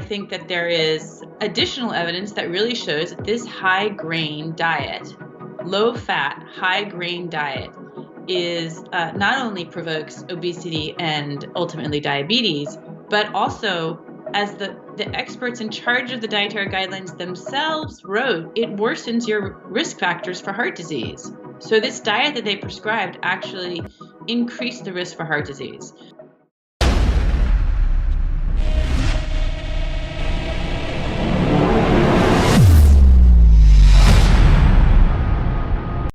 think that there is additional evidence that really shows that this high grain diet, low fat, high grain diet is not only provokes obesity and ultimately diabetes, but also, as the experts in charge of the dietary guidelines themselves wrote, it worsens your risk factors for heart disease. So this diet that they prescribed actually increased the risk for heart disease.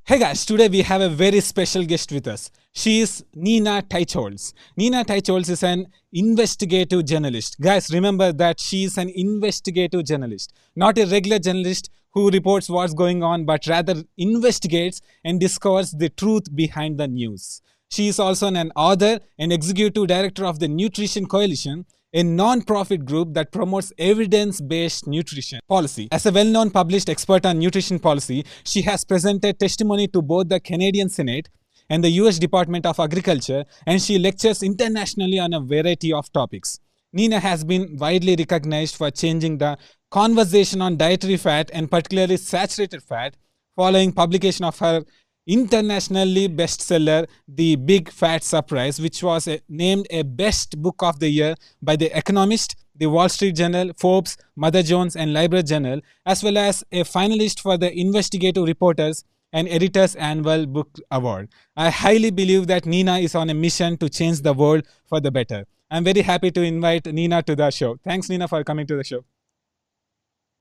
Hey guys, today we have a very special guest with us. She is Nina Teicholz. Nina Teicholz is an investigative journalist. Guys, remember that she is an investigative journalist, not a regular journalist who reports what's going on, but rather investigates and discovers the truth behind the news. She is also an author and executive director of the Nutrition Coalition, a non-profit group that promotes evidence-based nutrition policy. As a well-known published expert on nutrition policy, she has presented testimony to both the Canadian Senate and the US Department of Agriculture, and she lectures internationally on a variety of topics. Nina has been widely recognized for changing the conversation on dietary fat and particularly saturated fat following publication of her internationally bestseller, The Big Fat Surprise, which was named a best book of the year by The Economist, The Wall Street Journal, Forbes, Mother Jones, and Library Journal, as well as a finalist for the Investigative Reporters and Editors Annual Book Award. I highly believe that Nina is on a mission to change the world for the better. I'm very happy to invite Nina to the show. Thanks, Nina, for coming to the show.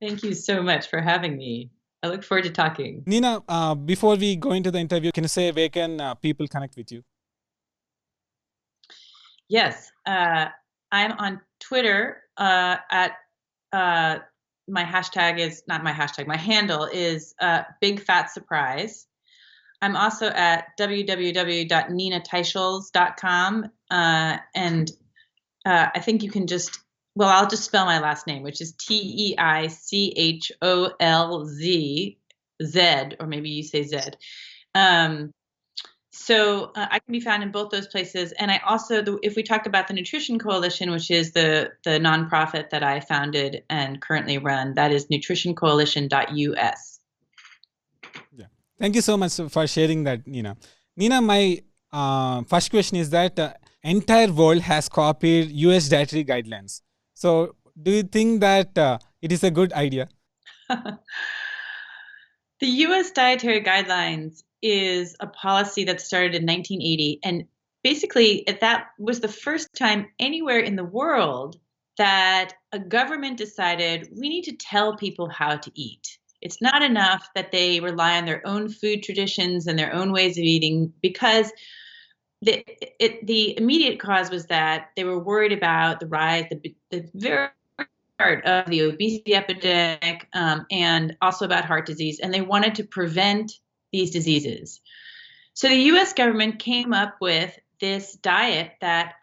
Thank you so much for having me. I look forward to talking. Nina, before we go into the interview, can you say where can people connect with you? Yes, I'm on Twitter at my hashtag is not my hashtag. My handle is Big Fat Surprise. I'm also at www.ninateichholz.com, and I think you can just. Well, I'll just spell my last name, which is Teicholz, or maybe you say Z. So I can be found in both those places. And I also, if we talk about the Nutrition Coalition, which is the nonprofit that I founded and currently run, that is nutritioncoalition.us. Yeah. Thank you so much for sharing that, Nina. Nina, my first question is that entire world has copied US dietary guidelines. So do you think that it is a good idea? The U.S. Dietary Guidelines is a policy that started in 1980. And basically, that was the first time anywhere in the world that a government decided we need to tell people how to eat. It's not enough that they rely on their own food traditions and their own ways of eating, because the immediate cause was that they were worried about the rise, the very start of the obesity epidemic, and also about heart disease, and they wanted to prevent these diseases. So the U.S. government came up with this diet that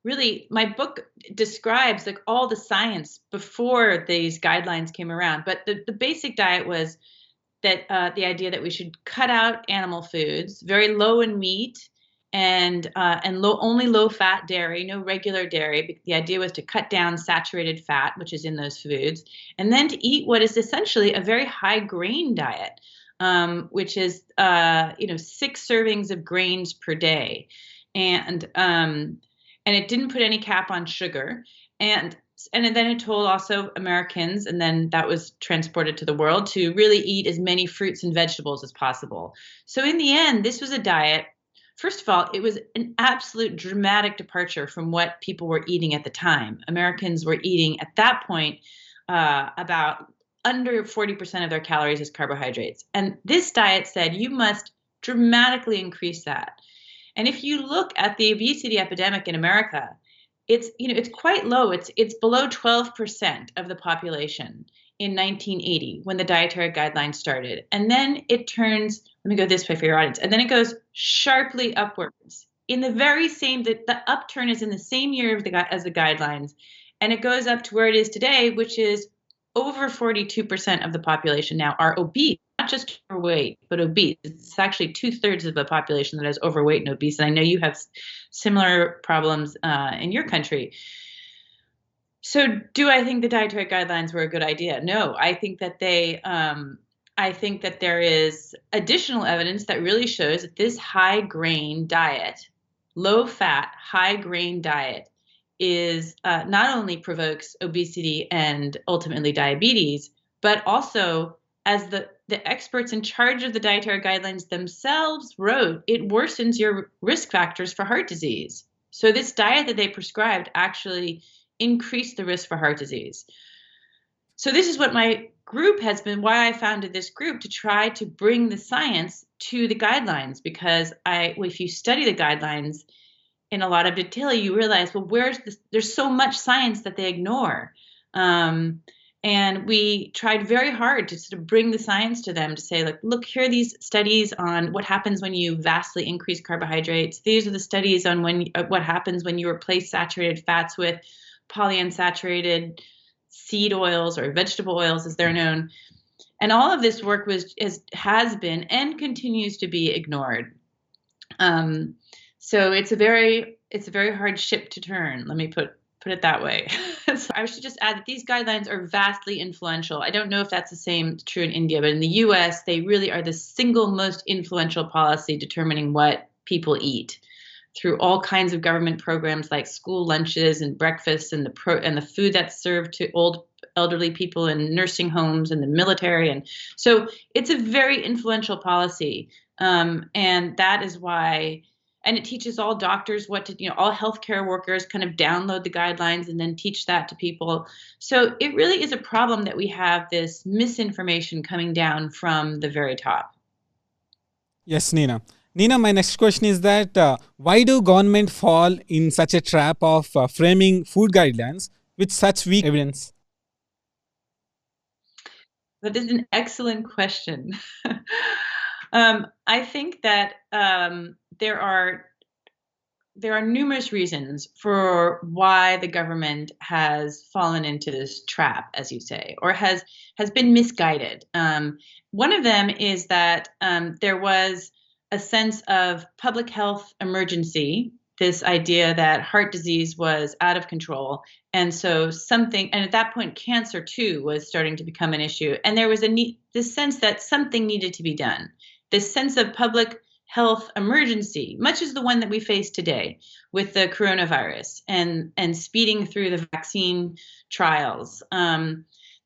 really, my book describes like all the science before these guidelines came around. But the basic diet was that the idea that we should cut out animal foods, very low in meat, and only low fat dairy, no regular dairy. The idea was to cut down saturated fat, which is in those foods, and then to eat what is essentially a very high grain diet, which is 6 servings of grains per day, and it didn't put any cap on sugar, and then it told also Americans, and then that was transported to the world, to really eat as many fruits and vegetables as possible. So in the end, this was a diet. First of all, it was an absolute dramatic departure from what people were eating at the time. Americans were eating at that point about under 40% of their calories as carbohydrates. And this diet said you must dramatically increase that. And if you look at the obesity epidemic in America, it's quite low. It's below 12% of the population in 1980 when the dietary guidelines started. And then it turns, let me go this way for your audience, and then it goes sharply upwards. In the very same, the upturn is in the same year as the guidelines, and it goes up to where it is today, which is over 42% of the population now are obese, not just overweight, but obese. It's actually 2/3 of the population that is overweight and obese. And I know you have similar problems in your country. So, do I think the dietary guidelines were a good idea? No, I think that I think that there is additional evidence that really shows that this high grain diet, low fat, high grain diet, is not only provokes obesity and ultimately diabetes, but also, as the experts in charge of the dietary guidelines themselves wrote, it worsens your risk factors for heart disease. So, this diet that they prescribed actually increase the risk for heart disease. So this is what my group has been, why I founded this group, to try to bring the science to the guidelines, because if you study the guidelines in a lot of detail, you realize, well, there's so much science that they ignore. And we tried very hard to sort of bring the science to them, to say, like, look, here are these studies on what happens when you vastly increase carbohydrates. These are the studies on what happens when you replace saturated fats with polyunsaturated seed oils, or vegetable oils as they're known. And all of this work has been and continues to be ignored. So it's a very hard ship to turn. Let me put it that way. So I should just add that these guidelines are vastly influential. I don't know if that's the same true in India, but in the US, they really are the single most influential policy determining what people eat, through all kinds of government programs like school lunches and breakfasts, and the food that's served to elderly people in nursing homes and the military. And so it's a very influential policy. And that is why, and it teaches all doctors all healthcare workers kind of download the guidelines and then teach that to people. So it really is a problem that we have this misinformation coming down from the very top. Yes, Nina. Nina, my next question is that why do government fall in such a trap of framing food guidelines with such weak evidence? That is an excellent question. I think that there are numerous reasons for why the government has fallen into this trap, as you say, or has been misguided. One of them is that there was a sense of public health emergency, this idea that heart disease was out of control. And so and at that point, cancer too was starting to become an issue. And there was this sense that something needed to be done, this sense of public health emergency, much as the one that we face today with the coronavirus and speeding through the vaccine trials.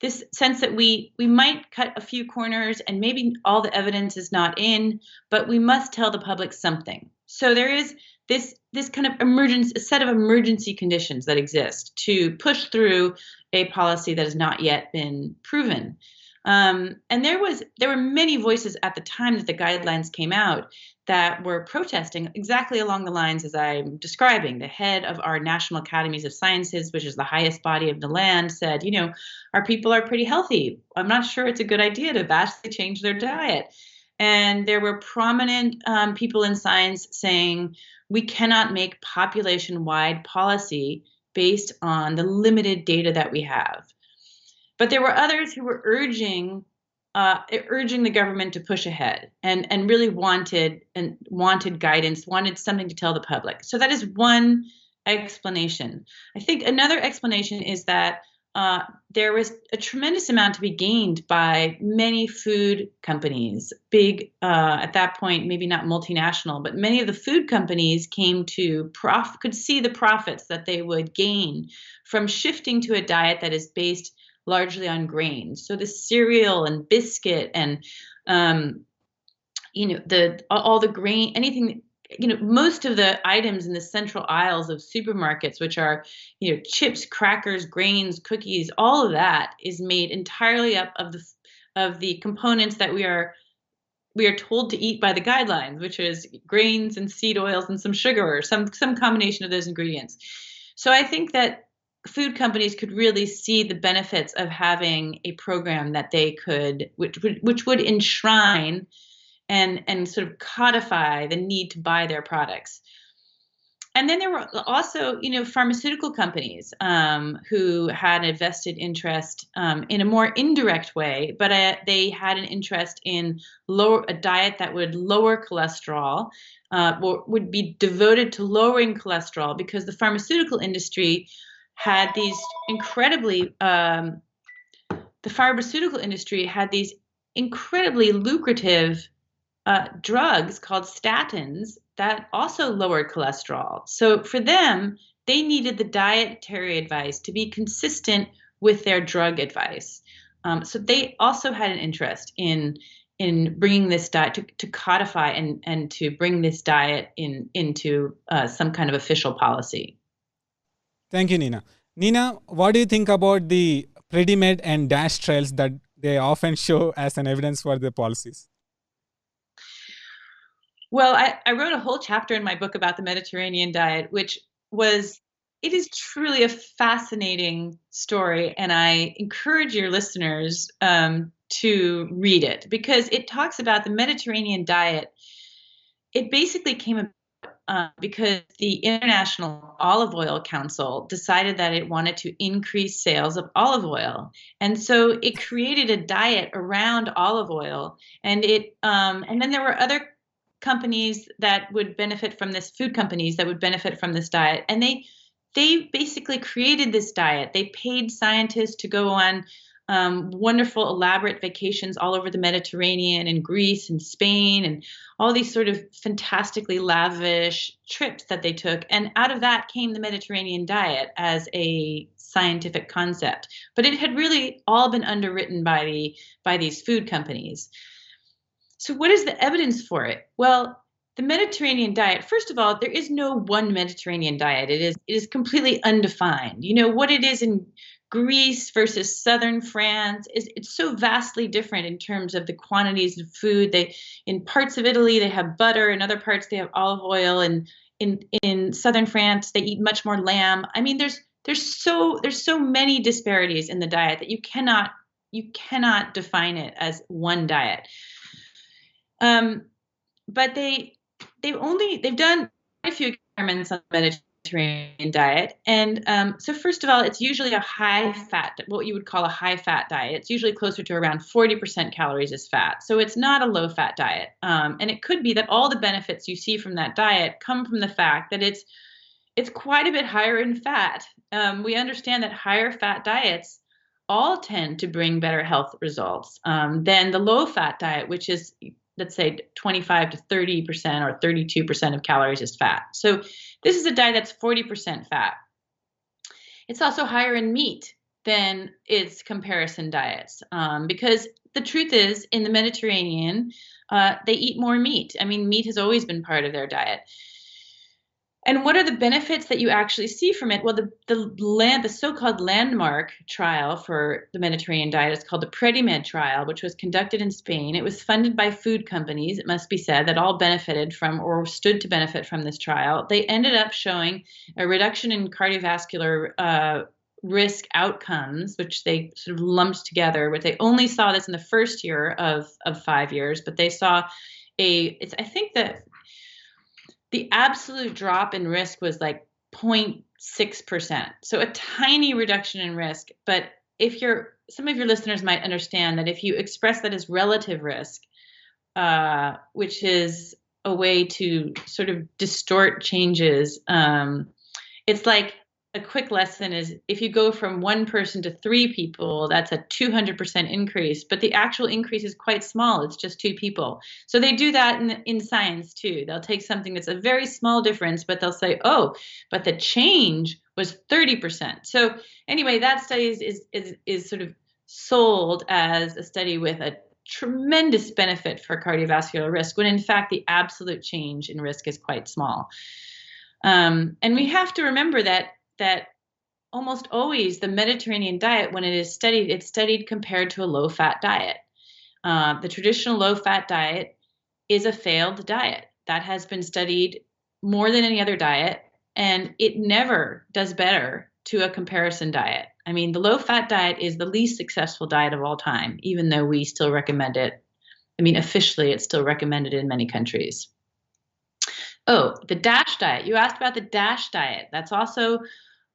This sense that we might cut a few corners and maybe all the evidence is not in, but we must tell the public something. So there is this kind of a set of emergency conditions that exist to push through a policy that has not yet been proven. And there were many voices at the time that the guidelines came out that were protesting exactly along the lines as I'm describing. The head of our National Academies of Sciences, which is the highest body of the land, said, our people are pretty healthy. I'm not sure it's a good idea to vastly change their diet. And there were prominent people in science saying, we cannot make population-wide policy based on the limited data that we have. But there were others who were urging the government to push ahead and really wanted guidance, wanted something to tell the public. So that is one explanation. I think another explanation is that there was a tremendous amount to be gained by many food companies, big, at that point, maybe not multinational, but many of the food companies could see the profits that they would gain from shifting to a diet that is based largely on grains. So the cereal and biscuit and all the grain, anything, most of the items in the central aisles of supermarkets, which are, chips, crackers, grains, cookies, all of that is made entirely up of the components that we are told to eat by the guidelines, which is grains and seed oils and some sugar or some combination of those ingredients. So I think that food companies could really see the benefits of having a program that which would enshrine and sort of codify the need to buy their products. And then there were also, pharmaceutical companies who had a vested interest in a more indirect way, but they had an interest in a diet that would lower cholesterol, or would be devoted to lowering cholesterol, because the pharmaceutical industry had these incredibly, the pharmaceutical industry had these incredibly lucrative drugs called statins that also lowered cholesterol. So for them, they needed the dietary advice to be consistent with their drug advice. So they also had an interest in bringing this diet to codify and to bring this diet into some kind of official policy. Thank you, Nina. Nina, what do you think about the Predimed and DASH trials that they often show as an evidence for the policies? Well, I wrote a whole chapter in my book about the Mediterranean diet, it is truly a fascinating story. And I encourage your listeners to read it because it talks about the Mediterranean diet. It basically came about because the International Olive Oil Council decided that it wanted to increase sales of olive oil. And so it created a diet around olive oil. And then there were other companies that would benefit from this, food companies that would benefit from this diet. And they basically created this diet. They paid scientists to go on wonderful, elaborate vacations all over the Mediterranean and Greece and Spain and all these sort of fantastically lavish trips that they took. And out of that came the Mediterranean diet as a scientific concept. But it had really all been underwritten by these food companies. So what is the evidence for it? Well, the Mediterranean diet, first of all, there is no one Mediterranean diet. It is completely undefined. You know, what it is in Greece versus southern France it's so vastly different in terms of the quantities of food. In parts of Italy they have butter, in other parts they have olive oil, and in southern France they eat much more lamb. I mean, there's so many disparities in the diet that you cannot define it as one diet. But they've done quite a few experiments on the Mediterranean diet. And so first of all, it's usually a high fat, what you would call a high fat diet. It's usually closer to around 40% calories as fat. So it's not a low fat diet. And it could be that all the benefits you see from that diet come from the fact that it's quite a bit higher in fat. We understand that higher fat diets all tend to bring better health results than the low fat diet, which is, let's say, 25 to 30% or 32% of calories is fat. So this is a diet that's 40% fat. It's also higher in meat than its comparison diets because the truth is, in the Mediterranean, they eat more meat. I mean, meat has always been part of their diet. And what are the benefits that you actually see from it? Well, the so-called landmark trial for the Mediterranean diet is called the Predimed Trial, which was conducted in Spain. It was funded by food companies, it must be said, that all benefited from or stood to benefit from this trial. They ended up showing a reduction in cardiovascular risk outcomes, which they sort of lumped together. But they only saw this in the first year of 5 years, but they saw I think that the absolute drop in risk was like 0.6%. So a tiny reduction in risk. But some of your listeners might understand that if you express that as relative risk, which is a way to sort of distort changes, it's like a quick lesson is if you go from 1 person to 3 people, that's a 200% increase, but the actual increase is quite small. It's just 2 people. So they do that in science too. They'll take something that's a very small difference, but they'll say, oh, but the change was 30%. So anyway, that study is sort of sold as a study with a tremendous benefit for cardiovascular risk, when in fact the absolute change in risk is quite small. And we have to remember that almost always the Mediterranean diet, when it is studied, it's studied compared to a low-fat diet. The traditional low-fat diet is a failed diet. That has been studied more than any other diet, and it never does better to a comparison diet. I mean, the low-fat diet is the least successful diet of all time, even though we still recommend it. I mean, officially, it's still recommended in many countries. Oh, the DASH diet. You asked about the DASH diet. That's also,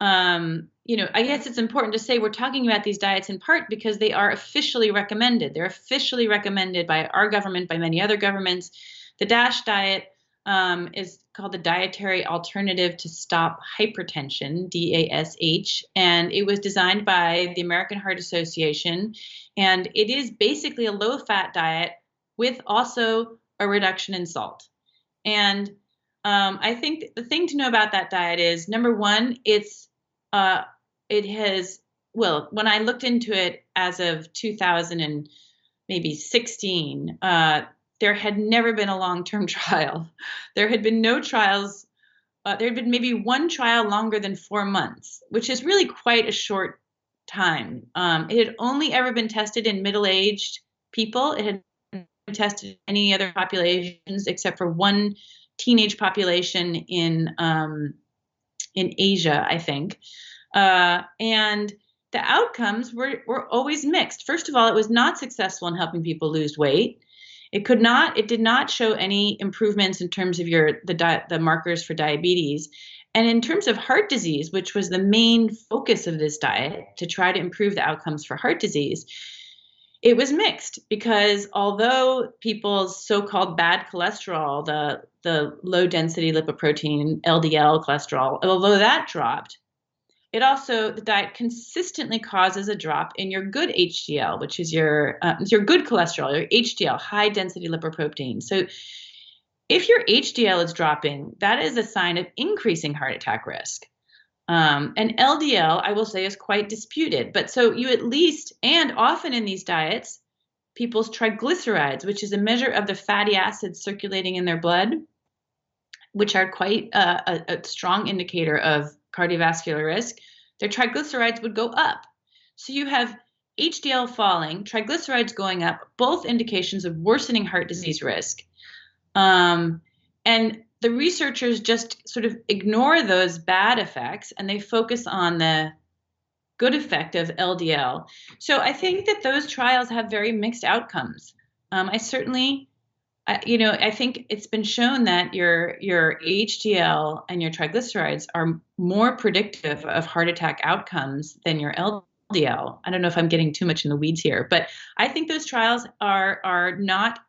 I guess it's important to say we're talking about these diets in part because they are officially recommended. They're officially recommended by our government, by many other governments. The DASH diet is called the Dietary Alternative to Stop Hypertension, DASH, and it was designed by the American Heart Association, and it is basically a low-fat diet with also a reduction in salt. And I think the thing to know about that diet is, number one, it has, well, when I looked into it as of 2000 and maybe 16, there had never been a long-term trial. There had been no trials. There had been maybe one trial longer than 4 months, which is really quite a short time. It had only ever been tested in middle-aged people. It had been tested in any other populations except for one teenage population in Asia, I think. And the outcomes were always mixed. First of all, it was not successful in helping people lose weight. It did not show any improvements in terms of the markers for diabetes. And in terms of heart disease, which was the main focus of this diet to try to improve the outcomes for heart disease, it was mixed, because although people's so-called bad cholesterol, the low density lipoprotein, LDL cholesterol, although that dropped, the diet consistently causes a drop in your good HDL, which is your good cholesterol, your HDL, high density lipoprotein. So if your HDL is dropping, that is a sign of increasing heart attack risk. And LDL, I will say, is quite disputed. But so you at least, and often in these diets, people's triglycerides, which is a measure of the fatty acids circulating in their blood, which are quite a strong indicator of cardiovascular risk, their triglycerides would go up. So you have HDL falling, triglycerides going up, both indications of worsening heart disease risk. And the researchers just sort of ignore those bad effects, and they focus on the good effect of LDL. So I think that those trials have very mixed outcomes. I think it's been shown that your HDL and your triglycerides are more predictive of heart attack outcomes than your LDL. I don't know if I'm getting too much in the weeds here, but I think those trials are not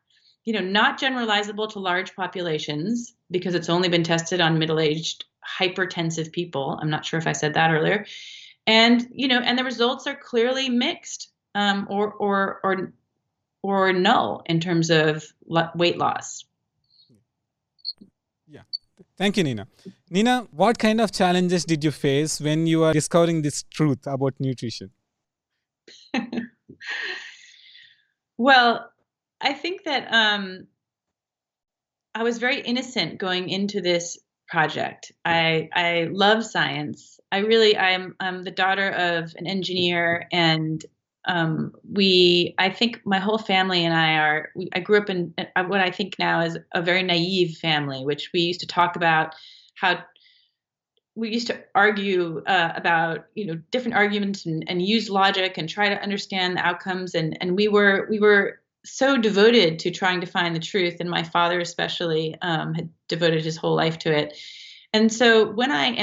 generalizable to large populations, because it's only been tested on middle-aged hypertensive people. I'm not sure if I said that earlier. And the results are clearly mixed, or null in terms of weight loss. Yeah. Thank you, Nina. Nina, what kind of challenges did you face when you are discovering this truth about nutrition? Well, I think that I was very innocent going into this project. I love science. I'm the daughter of an engineer, and I think my whole family and I grew up in what I think now is a very naive family, which we used to talk about how we used to argue about different arguments and use logic and try to understand the outcomes, and we were so devoted to trying to find the truth, and my father especially had devoted his whole life to it. And so when I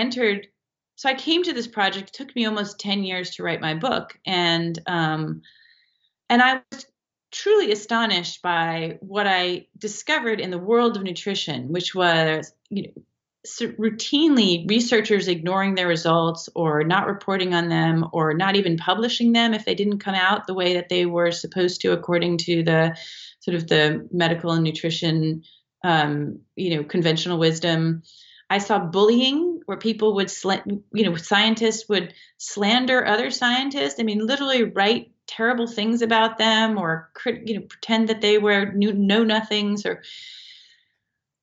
came to this project. It took me almost 10 years to write my book, and I was truly astonished by what I discovered in the world of nutrition, which was routinely researchers ignoring their results, or not reporting on them, or not even publishing them if they didn't come out the way that they were supposed to, according to the sort of the medical and nutrition, conventional wisdom. I saw bullying, where people would, scientists would slander other scientists. I mean, literally write terrible things about them, or pretend that they were know nothings. Or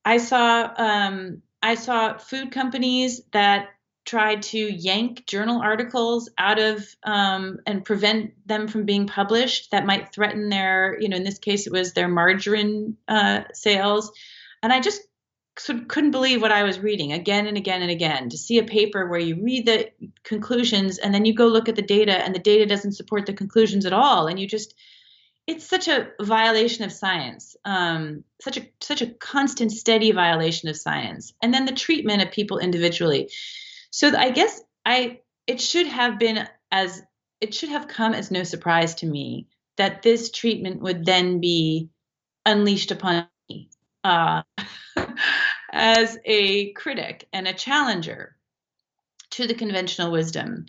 I saw food companies that tried to yank journal articles out of and prevent them from being published that might threaten their, in this case, it was their margarine sales. And I just sort of couldn't believe what I was reading again and again and again. To see a paper where you read the conclusions and then you go look at the data, and the data doesn't support the conclusions at all. And it's such a violation of science, such a constant, steady violation of science. And then the treatment of people individually. So I guess it should have come as no surprise to me that this treatment would then be unleashed upon me. as a critic and a challenger to the conventional wisdom.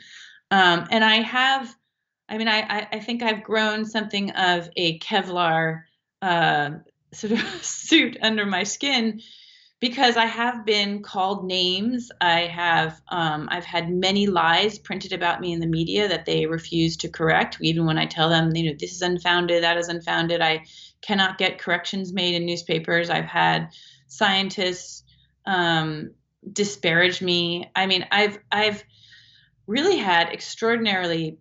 And I think I've grown something of a Kevlar sort of suit under my skin because I have been called names. I've had many lies printed about me in the media that they refuse to correct, even when I tell them, this is unfounded, that is unfounded. I cannot get corrections made in newspapers. I've had scientists disparage me. I've really had extraordinarily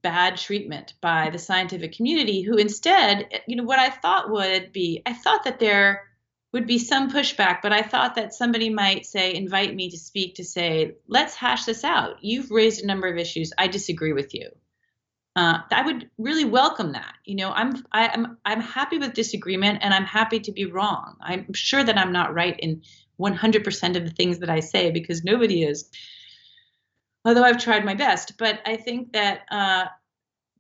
bad treatment by the scientific community, who instead, what I thought that there would be some pushback, but I thought that somebody might invite me to speak to say, let's hash this out. You've raised a number of issues. I disagree with you. I would really welcome that. I'm happy with disagreement, and I'm happy to be wrong. I'm sure that I'm not right in 100% of the things that I say, because nobody is, although I've tried my best. But I think that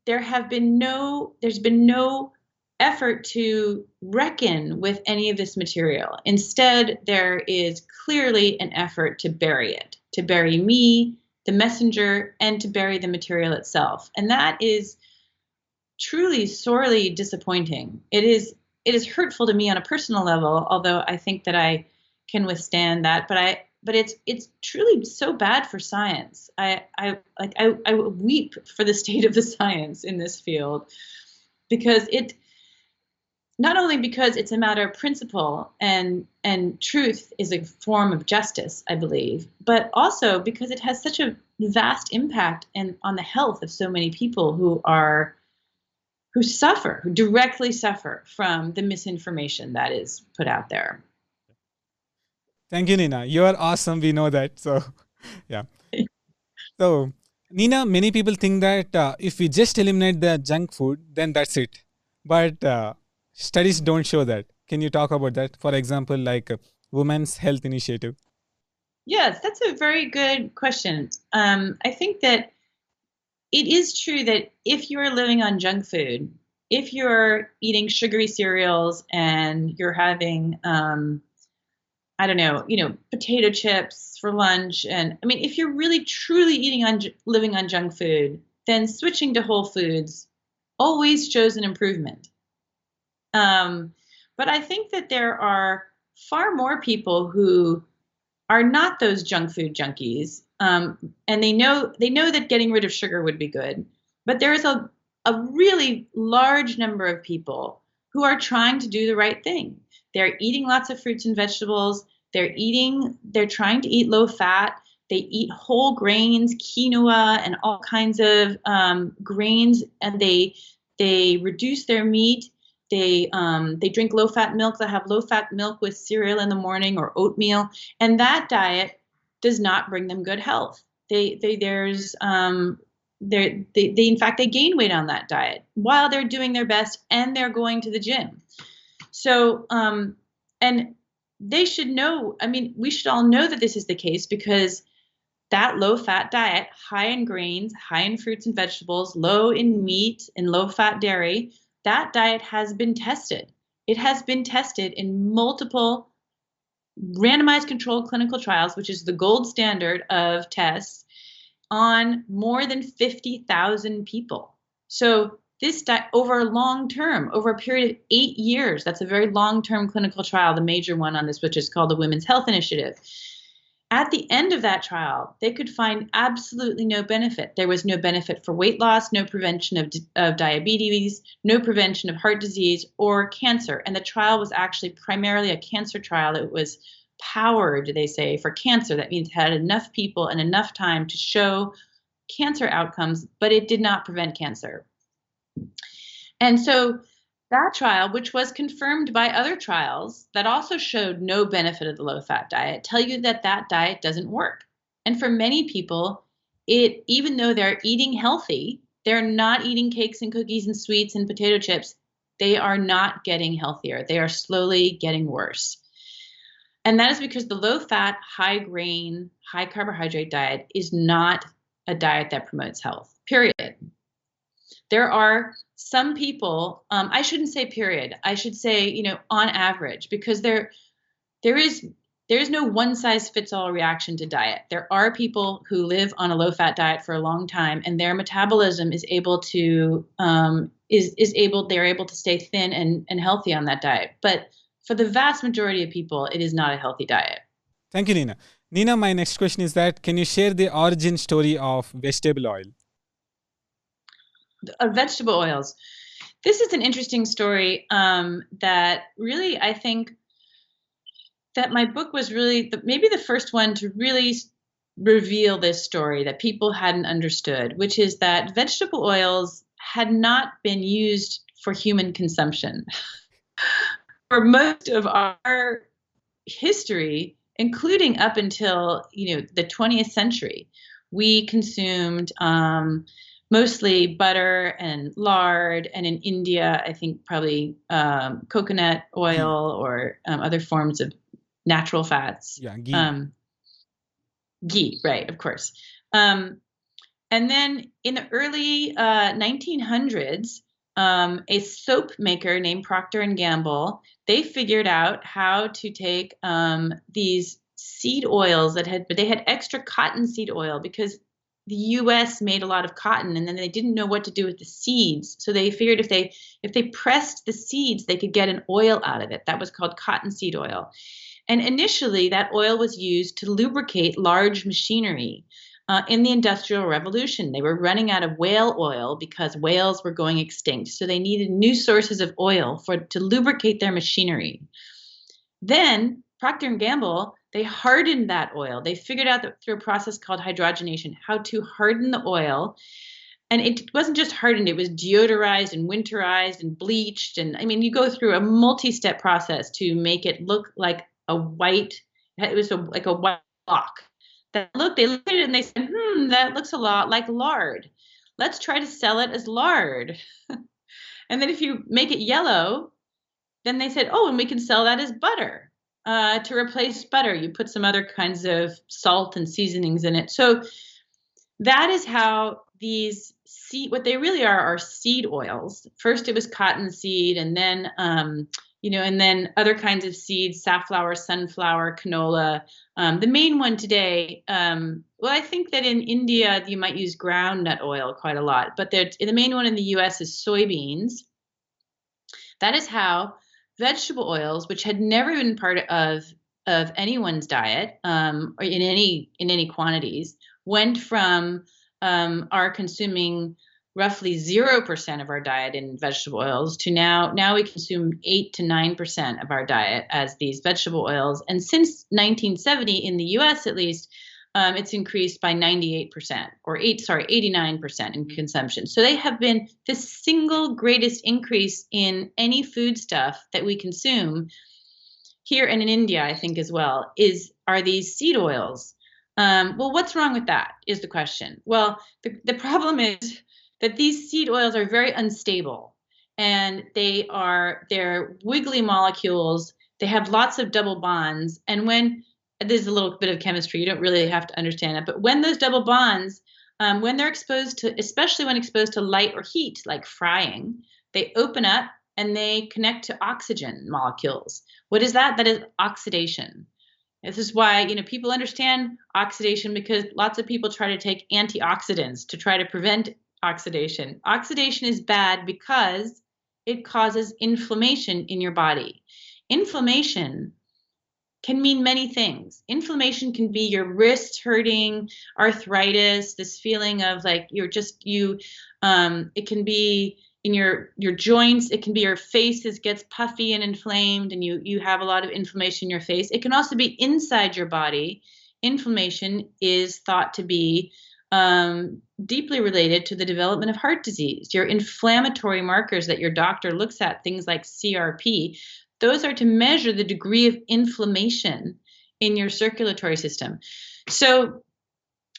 there's been no effort to reckon with any of this material. Instead, there is clearly an effort to bury it, to bury me, the messenger, and to bury the material itself. And that is truly sorely disappointing. It is hurtful to me on a personal level, although I think that I can withstand that. But it's truly so bad for science. I weep for the state of the science in this field, because not only because it's a matter of principle and truth is a form of justice, I believe, but also because it has such a vast impact on the health of so many people who directly suffer from the misinformation that is put out there. Thank you, Nina. You are awesome. We know that. So, yeah. So, Nina, many people think that if we just eliminate the junk food, then that's it. But studies don't show that. Can you talk about that? For example, like Women's Health Initiative. Yes, that's a very good question. I think that it is true that if you're living on junk food, if you're eating sugary cereals and you're having, potato chips for lunch, and if you're really truly living on junk food, then switching to whole foods always shows an improvement. But I think that there are far more people who are not those junk food junkies, and they know that getting rid of sugar would be good. But there is a really large number of people who are trying to do the right thing. They're eating lots of fruits and vegetables. They're trying to eat low fat. They eat whole grains, quinoa, and all kinds of grains, and they reduce their meat. They drink low-fat milk. They have low-fat milk with cereal in the morning or oatmeal, and that diet does not bring them good health. In fact, they gain weight on that diet while they're doing their best and they're going to the gym. So, and they should know. We should all know that this is the case, because that low-fat diet, high in grains, high in fruits and vegetables, low in meat and low-fat dairy, that diet has been tested. It has been tested in multiple randomized controlled clinical trials, which is the gold standard of tests, on more than 50,000 people. So this diet, over a period of 8 years, that's a very long-term clinical trial, the major one on this, which is called the Women's Health Initiative. At the end of that trial, they could find absolutely no benefit. There was no benefit for weight loss, no prevention of diabetes, no prevention of heart disease or cancer. And the trial was actually primarily a cancer trial. It was powered, they say, for cancer. That means it had enough people and enough time to show cancer outcomes, but it did not prevent cancer. And so that trial, which was confirmed by other trials that also showed no benefit of the low-fat diet, tell you that diet doesn't work. And for many people, even though they're eating healthy, they're not eating cakes and cookies and sweets and potato chips. They are not getting healthier. They are slowly getting worse. And that is because the low-fat, high-grain, high-carbohydrate diet is not a diet that promotes health, period. There are some people, I shouldn't say period, I should say, on average, because there is there's no one size fits all reaction to diet. There are people who live on a low fat diet for a long time, and their metabolism is able to they're able to stay thin and healthy on that diet. But for the vast majority of people, it is not a healthy diet. Thank you, Nina. Nina, my next question is that can you share the origin story of vegetable oil? Vegetable oils. This is an interesting story that really, I think that my book was really maybe the first one to really reveal this story that people hadn't understood, which is that vegetable oils had not been used for human consumption. For most of our history, including up until the 20th century, we consumed mostly butter and lard, and in India, I think probably coconut oil or other forms of natural fats. Yeah, ghee. Ghee, right, of course. And then in the early 1900s, a soap maker named Procter and Gamble, they figured out how to take these seed oils they had extra cottonseed oil because the U.S. made a lot of cotton, and then they didn't know what to do with the seeds. So they figured if they pressed the seeds, they could get an oil out of it. That was called cottonseed oil. And initially, that oil was used to lubricate large machinery. In the Industrial Revolution, they were running out of whale oil because whales were going extinct. So they needed new sources of oil to lubricate their machinery. Then Procter and Gamble, they hardened that oil. They figured out that through a process called hydrogenation, how to harden the oil. And it wasn't just hardened, it was deodorized and winterized and bleached. And I mean, you go through a multi-step process to make it look like a white, it was like a white block. They looked at it and they said, that looks a lot like lard. Let's try to sell it as lard. And then if you make it yellow, then they said, and we can sell that as butter. To replace butter, you put some other kinds of salt and seasonings in it. So that is how these what they really are seed oils. First it was cottonseed, and then and then other kinds of seeds, safflower, sunflower, canola. The main one today, I think that in India you might use groundnut oil quite a lot, but the main one in the U.S. is soybeans. That is how vegetable oils, which had never been part of anyone's diet or in any quantities, went from our consuming roughly 0% of our diet in vegetable oils to now we consume 8 to 9% of our diet as these vegetable oils. And since 1970, in the US at least, it's increased by 98% or 89% in consumption. So they have been the single greatest increase in any foodstuff that we consume here and in India, I think as well, are these seed oils. Well, what's wrong with that is the question. Well, the problem is that these seed oils are very unstable, and they're wiggly molecules. They have lots of double bonds, and there's a little bit of chemistry, you don't really have to understand it, but when those double bonds, when they're especially when exposed to light or heat, like frying, they open up and they connect to oxygen molecules. What is that? That is oxidation. This is why, people understand oxidation, because lots of people try to take antioxidants to try to prevent oxidation. Oxidation is bad because it causes inflammation in your body. Inflammation can mean many things. Inflammation can be your wrist hurting, arthritis, this feeling of like it can be in your joints, it can be your face gets puffy and inflamed, and you have a lot of inflammation in your face. It can also be inside your body. Inflammation is thought to be deeply related to the development of heart disease. Your inflammatory markers that your doctor looks at, things like CRP, those are to measure the degree of inflammation in your circulatory system. So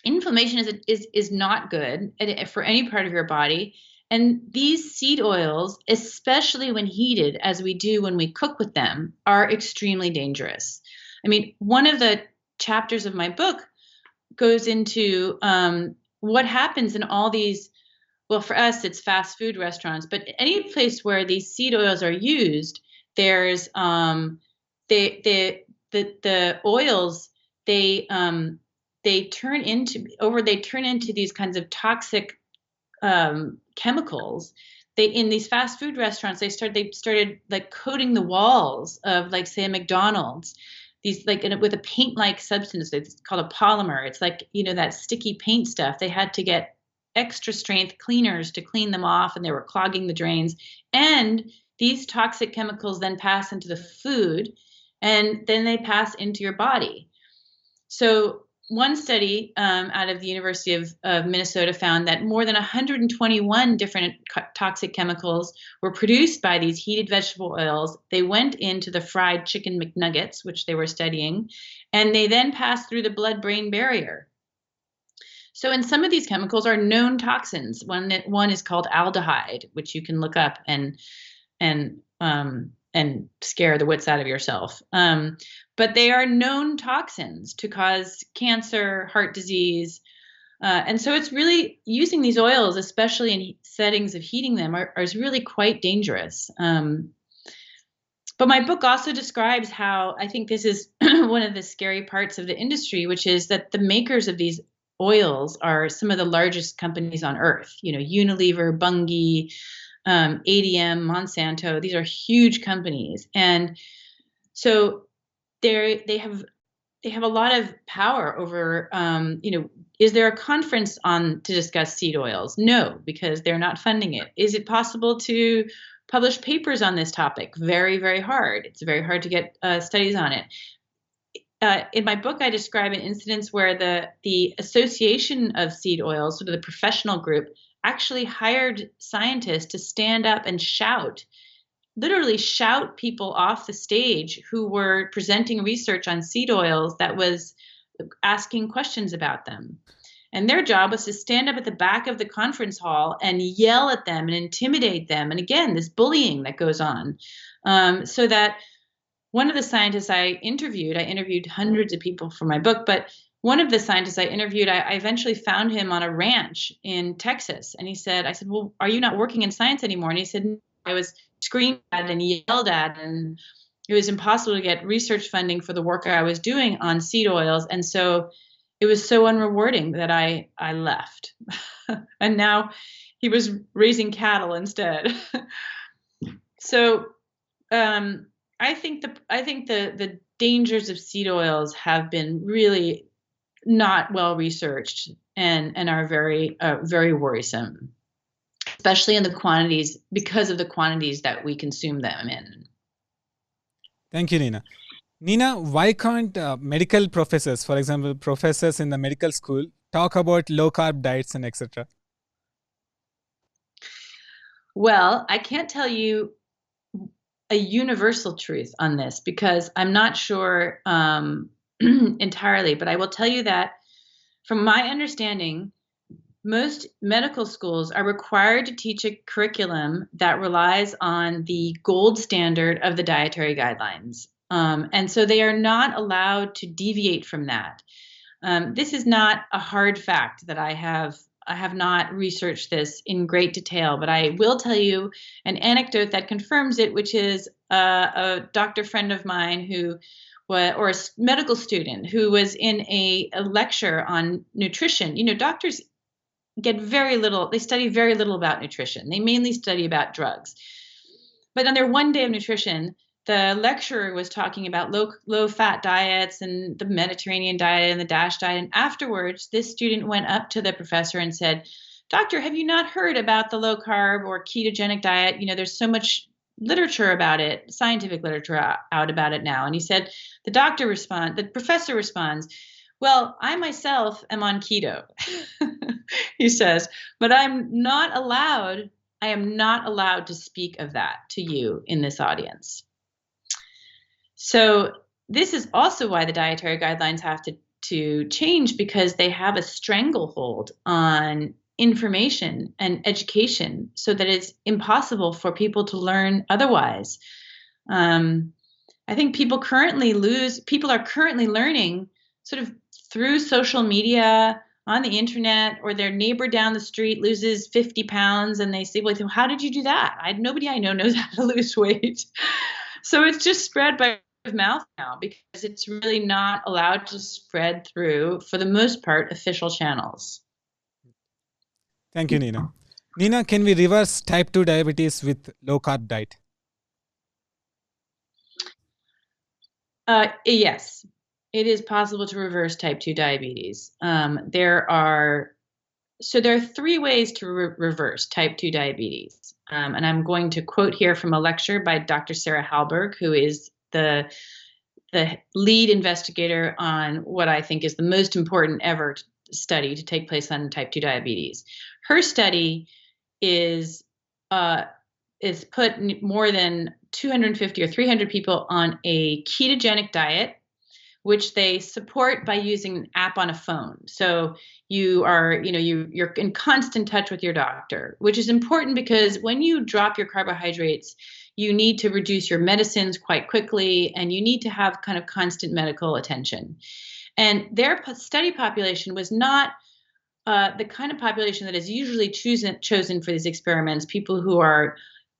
inflammation is not good for any part of your body. And these seed oils, especially when heated, as we do when we cook with them, are extremely dangerous. I mean, one of the chapters of my book goes into what happens in all these, well, for us, it's fast food restaurants, but any place where these seed oils are used, there's the oils, they turn into these kinds of toxic chemicals. They, in these fast food restaurants, they started like coating the walls of, like, say, a McDonald's, these, like, with a paint-like substance. It's called a polymer. It's like, that sticky paint stuff. They had to get extra strength cleaners to clean them off, and they were clogging the drains. And these toxic chemicals then pass into the food, and then they pass into your body. So one study out of the University of Minnesota found that more than 121 different toxic chemicals were produced by these heated vegetable oils. They went into the fried chicken McNuggets, which they were studying, and they then passed through the blood-brain barrier. So in some of these chemicals are known toxins. One is called aldehyde, which you can look up and scare the wits out of yourself. But they are known toxins to cause cancer, heart disease. And so it's really, using these oils, especially in settings of heating them, is really quite dangerous. But my book also describes how, I think this is one of the scary parts of the industry, which is that the makers of these oils are some of the largest companies on earth. Unilever, Bunge, ADM, Monsanto. These are huge companies, and so they have a lot of power over. Is there a conference to discuss seed oils? No, because they're not funding it. Is it possible to publish papers on this topic? Very, very hard. It's very hard to get studies on it. In my book, I describe an instance where the Association of Seed Oils, sort of the professional group, actually hired scientists to stand up and literally shout people off the stage who were presenting research on seed oils that was asking questions about them. And their job was to stand up at the back of the conference hall and yell at them and intimidate them. And again, this bullying that goes on. So that one of the scientists I interviewed hundreds of people for my book, but one of the scientists I interviewed, I eventually found him on a ranch in Texas. And I said, well, are you not working in science anymore? And he said, I was screamed at and yelled at, and it was impossible to get research funding for the work I was doing on seed oils. And so it was so unrewarding that I left. And now he was raising cattle instead. So I think the dangers of seed oils have been really not well researched and are very very worrisome, especially in the quantities, because of the quantities that we consume them in. Thank you, Nina. Nina, why can't medical professors, for example, professors in the medical school, talk about low carb diets and etc.? Well, I can't tell you a universal truth on this because I'm not sure entirely, but I will tell you that from my understanding, most medical schools are required to teach a curriculum that relies on the gold standard of the dietary guidelines. And so they are not allowed to deviate from that. This is not a hard fact that I have not researched this in great detail, but I will tell you an anecdote that confirms it, which is a doctor friend of mine or a medical student who was in a lecture on nutrition. Doctors get very little, they study very little about nutrition. They mainly study about drugs. But on their one day of nutrition, the lecturer was talking about low fat diets and the Mediterranean diet and the DASH diet. And afterwards, this student went up to the professor and said, "Doctor, have you not heard about the low carb or ketogenic diet? There's so much literature about it, scientific literature out about it now." And he said, the professor responds, "Well, I myself am on keto," he says, "but I am not allowed to speak of that to you in this audience." So this is also why the dietary guidelines have to change, because they have a stranglehold on information and education so that it's impossible for people to learn otherwise. I think people are currently learning sort of through social media, on the internet, or their neighbor down the street loses 50 pounds and they say, "Well, how did you do that? Nobody I know knows how to lose weight." So it's just spread by of mouth now because it's really not allowed to spread through, for the most part, official channels. Thank you, Nina. Nina, can we reverse type 2 diabetes with low carb diet? Yes, it is possible to reverse type 2 diabetes. There are 3 ways to reverse type 2 diabetes. And I'm going to quote here from a lecture by Dr. Sarah Halberg, who is the lead investigator on what I think is the most important ever study to take place on type 2 diabetes. Her study is put more than 250 or 300 people on a ketogenic diet, which they support by using an app on a phone. So you're in constant touch with your doctor, which is important because when you drop your carbohydrates, you need to reduce your medicines quite quickly, and you need to have kind of constant medical attention. And their study population was not the kind of population that is usually chosen for these experiments, people who are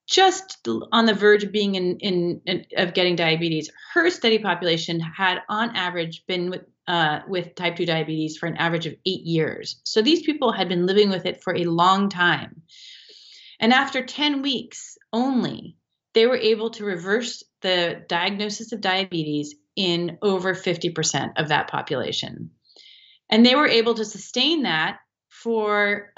just on the verge of being of getting diabetes. Her study population had, on average, been with type 2 diabetes for an average of 8 years. So these people had been living with it for a long time. And after 10 weeks only, they were able to reverse the diagnosis of diabetes in over 50% of that population. And they were able to sustain that for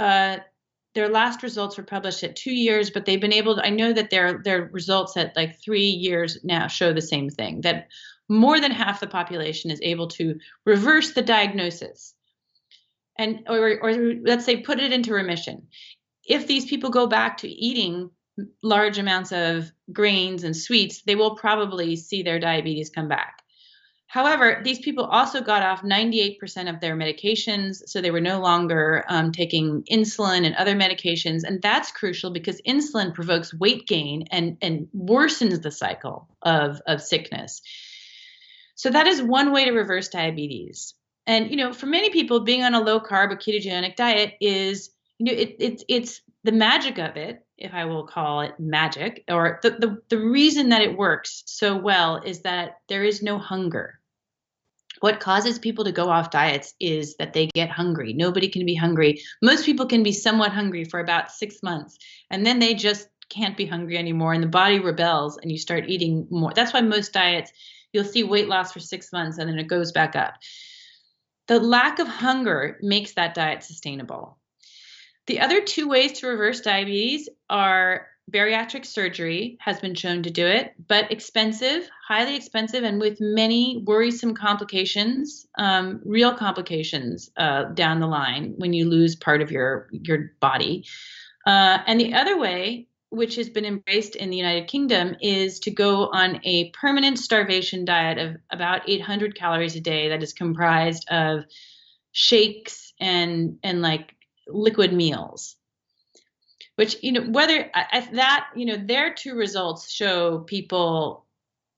their last results were published at 2 years, but they've been able to, I know that their results at like 3 years now show the same thing, that more than half the population is able to reverse the diagnosis and or let's say put it into remission. If these people go back to eating large amounts of grains and sweets, they will probably see their diabetes come back. However, these people also got off 98% of their medications, so they were no longer taking insulin and other medications. And that's crucial because insulin provokes weight gain and worsens the cycle of sickness. So that is one way to reverse diabetes. And, for many people, being on a low carb or ketogenic diet is, it's the magic of it, if I will call it magic, or the reason that it works so well is that there is no hunger. What causes people to go off diets is that they get hungry. Nobody can be hungry. Most people can be somewhat hungry for about 6 months, and then they just can't be hungry anymore, and the body rebels, and you start eating more. That's why most diets, you'll see weight loss for 6 months, and then it goes back up. The lack of hunger makes that diet sustainable. The other 2 ways to reverse diabetes are bariatric surgery has been shown to do it, but expensive, highly expensive, and with many worrisome complications, real complications down the line when you lose part of your body. And the other way, which has been embraced in the United Kingdom, is to go on a permanent starvation diet of about 800 calories a day that is comprised of shakes and like liquid meals. Which, whether that, their 2 results show people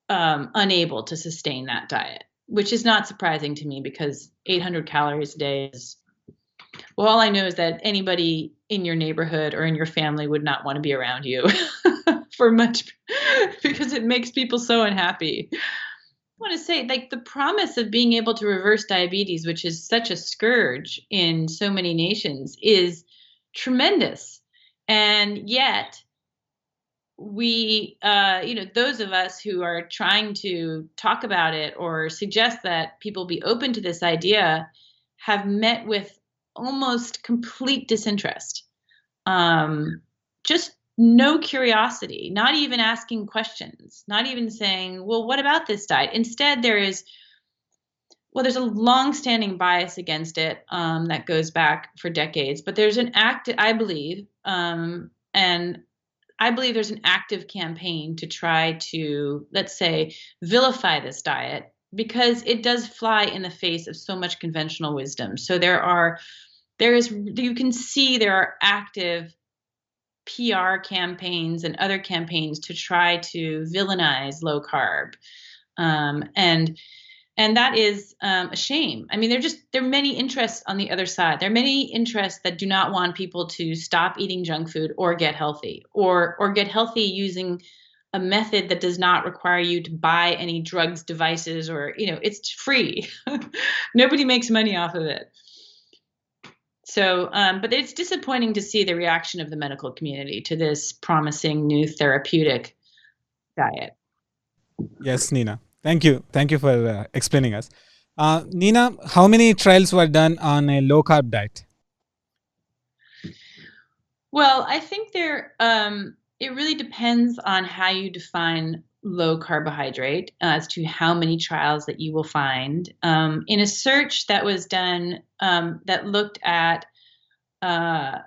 unable to sustain that diet, which is not surprising to me because 800 calories a day is, well, all I know is that anybody in your neighborhood or in your family would not want to be around you for much because it makes people so unhappy. I want to say, like, the promise of being able to reverse diabetes, which is such a scourge in so many nations, is tremendous. And yet we, those of us who are trying to talk about it or suggest that people be open to this idea have met with almost complete disinterest. Just no curiosity, not even asking questions, not even saying, well, what about this diet? Instead, there's a long-standing bias against it that goes back for decades. But there's I believe there's an active campaign to try to, let's say, vilify this diet because it does fly in the face of so much conventional wisdom. So you can see there are active PR campaigns and other campaigns to try to villainize low carb. And that is a shame. I mean, there are many interests on the other side. There are many interests that do not want people to stop eating junk food or get healthy, or get healthy using a method that does not require you to buy any drugs, devices, or, it's free. Nobody makes money off of it. So, but it's disappointing to see the reaction of the medical community to this promising new therapeutic diet. Yes, Nina. Thank you. Thank you for explaining us. Nina, how many trials were done on a low carb diet? Well, I think it really depends on how you define low carbohydrate as to how many trials that you will find. In a search that was done that looked at I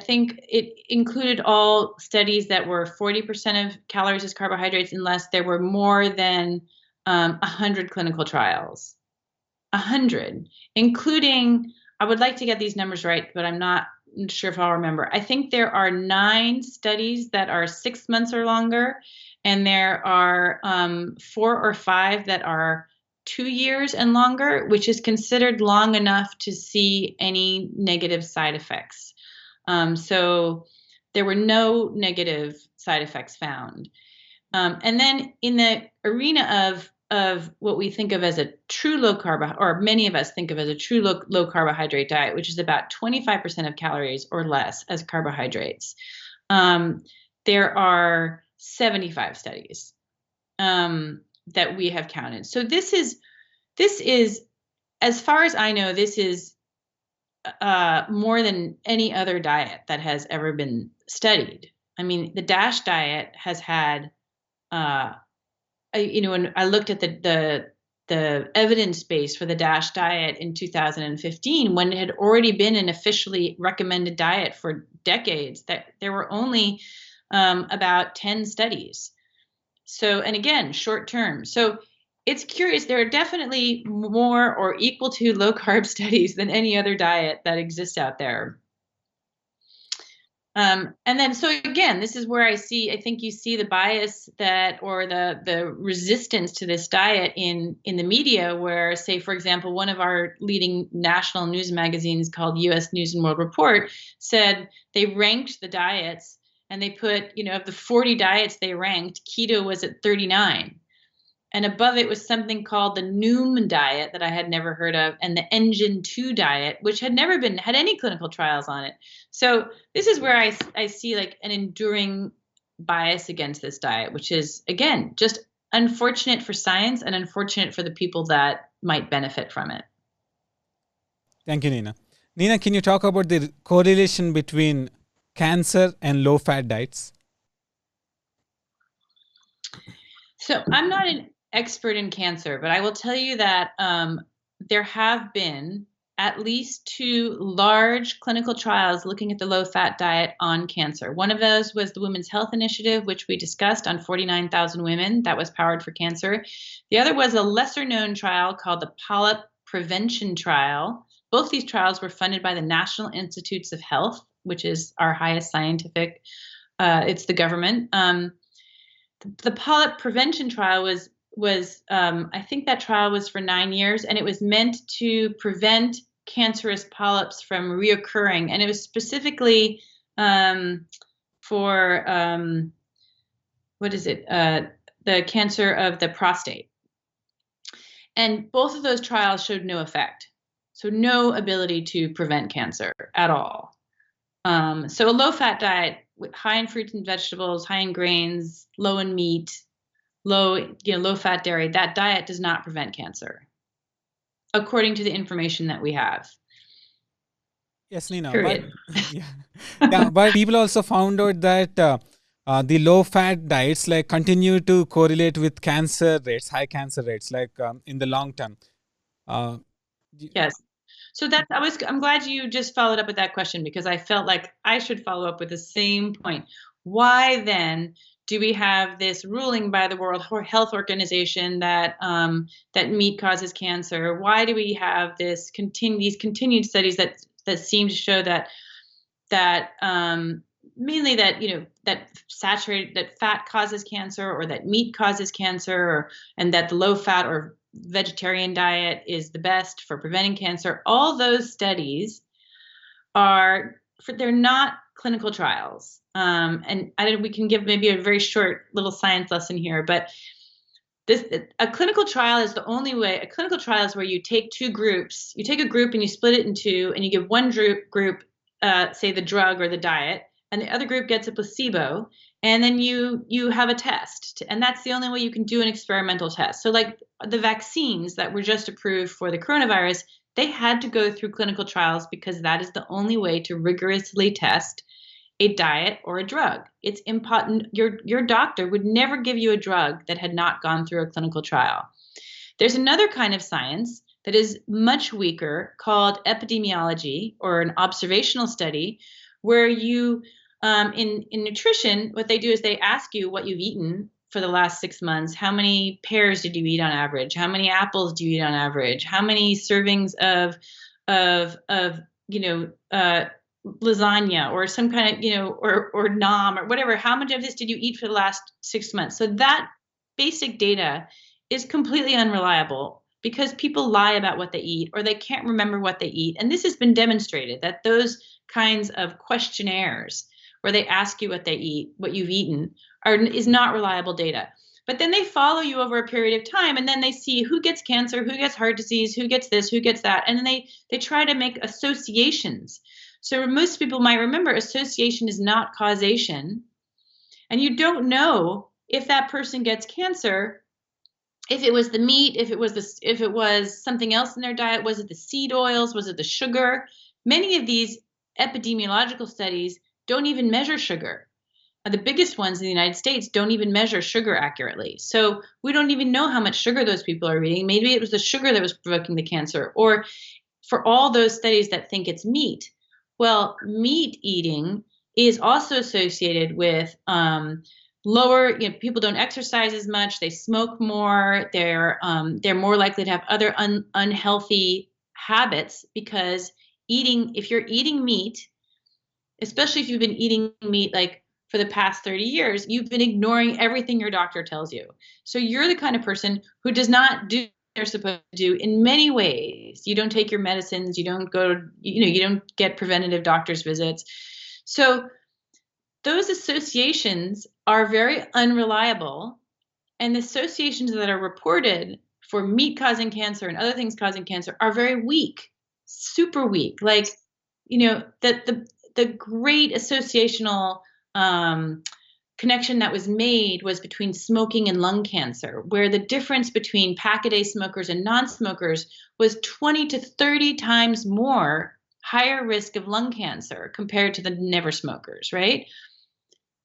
think it included all studies that were 40% of calories as carbohydrates, unless there were more than 100 clinical trials. 100, including, I would like to get these numbers right, but I'm not sure if I'll remember. I think there are 9 studies that are 6 months or longer, and there are 4 or 5 that are 2 years and longer, which is considered long enough to see any negative side effects. So there were no negative side effects found. And then in the arena of what we think of as a true low carb, or many of us think of as a true low carbohydrate diet, which is about 25% of calories or less as carbohydrates, there are 75 studies that we have counted. So this is, as far as I know, this is more than any other diet that has ever been studied. I mean, the DASH diet has had, when I looked at the evidence base for the DASH diet in 2015, when it had already been an officially recommended diet for decades, that there were only about 10 studies. So, and again, short term. So it's curious. There are definitely more or equal to low carb studies than any other diet that exists out there. And then, so again, this is where I think you see the bias or the resistance to this diet in the media, where, say, for example, one of our leading national news magazines called U.S. News and World Report said they ranked the diets, and they put, of the 40 diets they ranked, keto was at 39. And above it was something called the Noom diet that I had never heard of, and the Engine 2 diet, which had never had any clinical trials on it. So this is where I see like an enduring bias against this diet, which is, again, just unfortunate for science and unfortunate for the people that might benefit from it. Thank you, Nina. Nina, can you talk about the correlation between cancer and low-fat diets? So I'm not an expert in cancer, but I will tell you that there have been at least 2 large clinical trials looking at the low-fat diet on cancer. One of those was the Women's Health Initiative, which we discussed, on 49,000 women that was powered for cancer. The other was a lesser-known trial called the Polyp Prevention Trial. Both these trials were funded by the National Institutes of Health, which is our highest scientific, it's the government. The Polyp Prevention Trial was I think that trial was for 9 years, and it was meant to prevent cancerous polyps from reoccurring. And it was specifically for the cancer of the prostate. And both of those trials showed no effect. So no ability to prevent cancer at all. So a low-fat diet, high in fruits and vegetables, high in grains, low in meat, low-fat dairy, that diet does not prevent cancer, according to the information that we have. Yes, Nina. But people also found out that the low-fat diets continue to correlate with cancer rates, high cancer rates, in the long term. Yes. So I'm glad you just followed up with that question, because I felt like I should follow up with the same point. Why then do we have this ruling by the World Health Organization that meat causes cancer? Why do we have these continued studies that seem to show that mainly that fat causes cancer, or that meat causes cancer, and that the low fat or vegetarian diet is the best for preventing cancer? All those studies they're not clinical trials. And we can give maybe a very short little science lesson here, but a clinical trial is the only way. A clinical trial is where you take two groups, you take a group and you split it in two, and you give one group, say the drug or the diet, and the other group gets a placebo, and then you have a test, and that's the only way you can do an experimental test. So like the vaccines that were just approved for the coronavirus, they had to go through clinical trials because that is the only way to rigorously test a diet or a drug. It's important. Your doctor would never give you a drug that had not gone through a clinical trial. There's another kind of science that is much weaker called epidemiology, or an observational study, where you in nutrition, what they do is they ask you what you've eaten for the last 6 months. How many pears did you eat on average? How many apples do you eat on average? How many servings of lasagna or some kind of, or naan or whatever, how much of this did you eat for the last 6 months? So that basic data is completely unreliable because people lie about what they eat, or they can't remember what they eat. And this has been demonstrated that those kinds of questionnaires where they ask you what they eat, what you've eaten, is not reliable data. But then they follow you over a period of time, and then they see who gets cancer, who gets heart disease, who gets this, who gets that. And then they try to make associations. So most people might remember association is not causation. And you don't know if that person gets cancer, if it was the meat, if it was something else in their diet, was it the seed oils, was it the sugar? Many of these epidemiological studies don't even measure sugar. The biggest ones in the United States don't even measure sugar accurately. So we don't even know how much sugar those people are eating. Maybe it was the sugar that was provoking the cancer. Or for all those studies that think it's meat, well, meat eating is also associated with lower, people don't exercise as much, they smoke more, they're more likely to have other unhealthy habits, because if you're eating meat, especially if you've been eating meat like for the past 30 years, you've been ignoring everything your doctor tells you. So you're the kind of person who does not do what they're supposed to do in many ways. You don't take your medicines, you don't go, you don't get preventative doctor's visits. So those associations are very unreliable, and the associations that are reported for meat causing cancer and other things causing cancer are very weak, super weak. Like, the great associational connection that was made was between smoking and lung cancer, where the difference between pack-a-day smokers and non-smokers was 20 to 30 times more higher risk of lung cancer compared to the never smokers, right?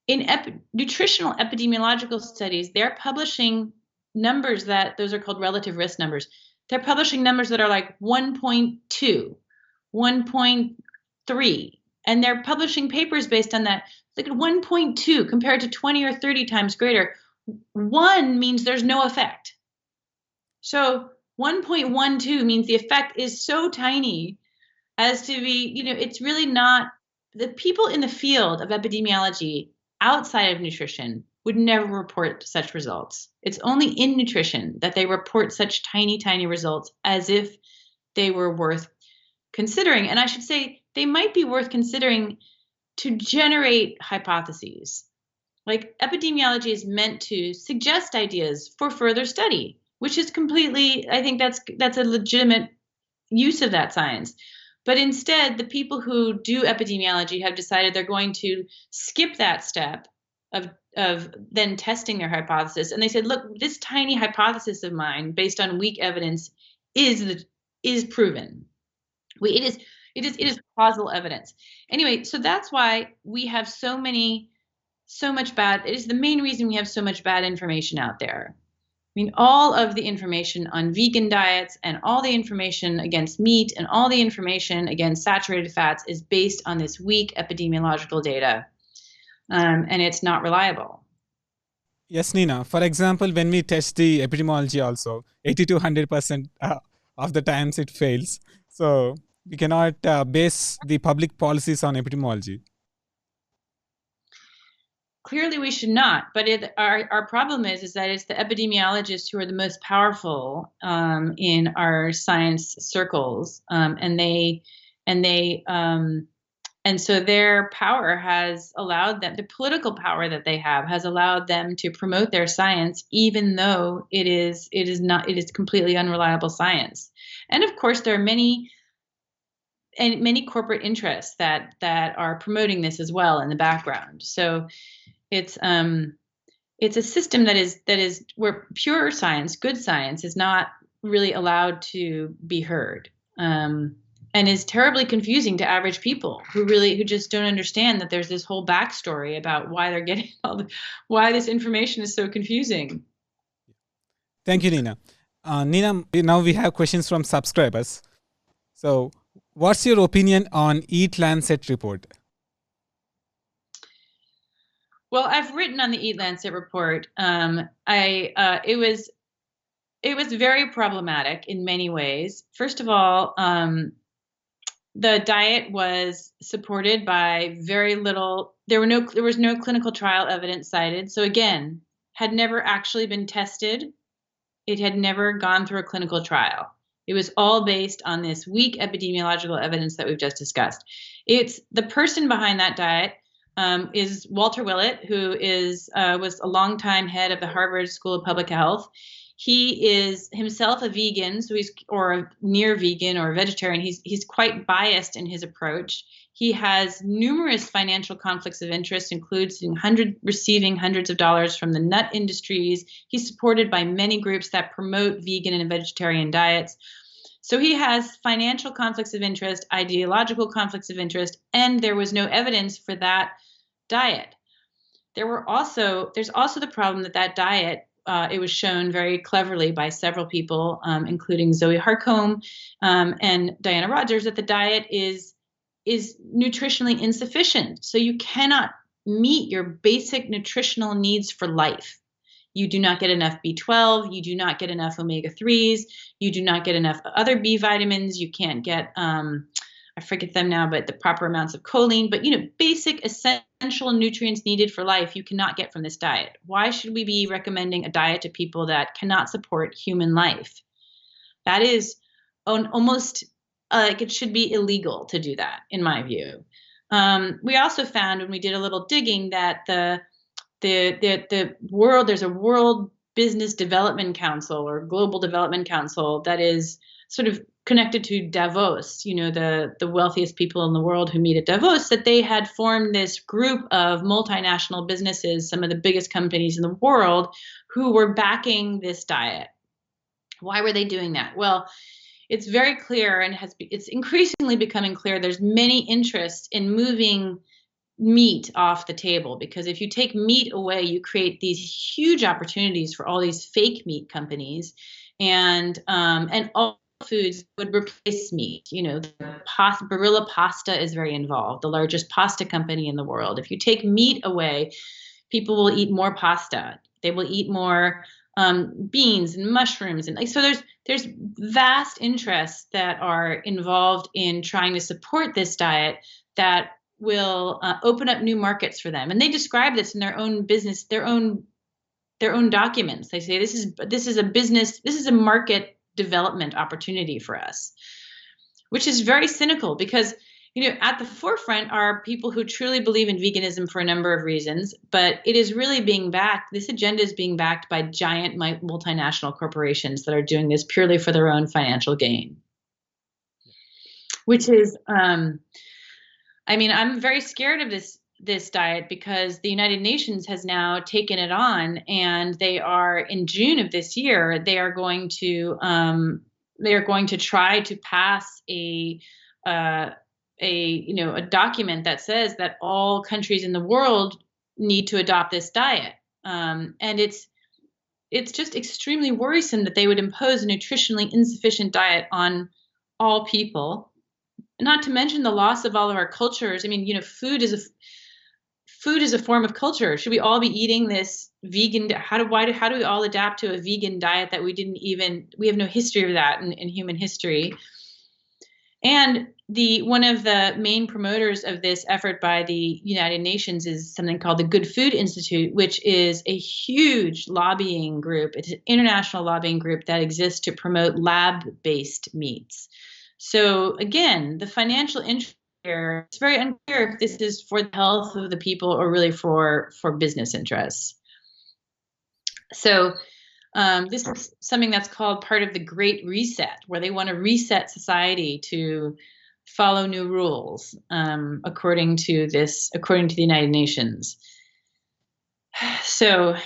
In nutritional epidemiological studies, they're publishing numbers those are called relative risk numbers. They're publishing numbers that are like 1.2, 1.3, and they're publishing papers based on that. Look at 1.2 compared to 20 or 30 times greater. 1 means there's no effect. So 1.12 means the effect is so tiny as to be, it's really not. The people in the field of epidemiology outside of nutrition would never report such results. It's only in nutrition that they report such tiny, tiny results as if they were worth considering. And I should say they might be worth considering to generate hypotheses. Like, epidemiology is meant to suggest ideas for further study, which is completely, I think that's a legitimate use of that science. But instead, the people who do epidemiology have decided they're going to skip that step of then testing their hypothesis. And they said, look, this tiny hypothesis of mine based on weak evidence is proven. It is causal evidence. Anyway, so that's why we have it is the main reason we have so much bad information out there. I mean, all of the information on vegan diets and all the information against meat and all the information against saturated fats is based on this weak epidemiological data, and it's not reliable. Yes, Nina. For example, when we test the epidemiology also, 80 to 100% of the times it fails. So we cannot base the public policies on epidemiology. Clearly, we should not. But our problem is that it's the epidemiologists who are the most powerful in our science circles, and And so their power has allowed them, the political power that they have has allowed them to promote their science, even though it is completely unreliable science. And of course, there are many corporate interests that are promoting this as well in the background. So it's a system that is where pure science, good science, is not really allowed to be heard. And is terribly confusing to average people who just don't understand that there's this whole backstory about why they're getting why this information is so confusing. Thank you, Nina. Nina, now we have questions from subscribers. So, what's your opinion on Eat Lancet report? Well, I've written on the Eat Lancet report. It was very problematic in many ways. First of all, the diet was supported by very little. There was no clinical trial evidence cited. So again, had never actually been tested. It had never gone through a clinical trial. It was all based on this weak epidemiological evidence that we've just discussed. It's the person behind that diet is Walter Willett, who was a longtime head of the Harvard School of Public Health. He is himself a vegan, or a near vegan or a vegetarian. He's quite biased in his approach. He has numerous financial conflicts of interest, including receiving hundreds of dollars from the nut industries. He's supported by many groups that promote vegan and vegetarian diets. So he has financial conflicts of interest, ideological conflicts of interest, and there was no evidence for that diet. There's also the problem that diet, it was shown very cleverly by several people, including Zoe Harcombe and Diana Rogers, that the diet is nutritionally insufficient. So you cannot meet your basic nutritional needs for life. You do not get enough B12. You do not get enough omega-3s. You do not get enough other B vitamins. You can't get, I forget them now, but the proper amounts of choline. But, basic essential nutrients needed for life you cannot get from this diet. Why should we be recommending a diet to people that cannot support human life? That is almost like it should be illegal to do that, in my view. We also found when we did a little digging that there's a World Business Development Council or Global Development Council that is sort of connected to Davos, the wealthiest people in the world who meet at Davos, that they had formed this group of multinational businesses, some of the biggest companies in the world, who were backing this diet. Why were they doing that? Well, it's very clear, and it's increasingly becoming clear, there's many interests in moving meat off the table, because if you take meat away, you create these huge opportunities for all these fake meat companies, and all foods would replace meat. Barilla Pasta is very involved, the largest pasta company in the world. If you take meat away, people will eat more pasta. They will eat more beans and mushrooms, and so there's vast interests that are involved in trying to support this diet that will open up new markets for them. And they describe this in their own business, their own documents. They say this is a business, this is a market development opportunity for us, which is very cynical, because at the forefront are people who truly believe in veganism for a number of reasons, but it is really this agenda is being backed by giant multinational corporations that are doing this purely for their own financial gain, which is, I'm very scared of this diet, because the United Nations has now taken it on, and they are, in June of this year, they are going to try to pass a document that says that all countries in the world need to adopt this diet. And it's just extremely worrisome that they would impose a nutritionally insufficient diet on all people, not to mention the loss of all of our cultures. Food is a form of culture. Should we all be eating this vegan? How do we all adapt to a vegan diet that we have no history of that in human history? And one of the main promoters of this effort by the United Nations is something called the Good Food Institute, which is a huge lobbying group. It's an international lobbying group that exists to promote lab-based meats. So again, the financial interest It's very unclear if this is for the health of the people or really for business interests. So this is something that's called part of the Great Reset, where they want to reset society to follow new rules according to the United Nations. So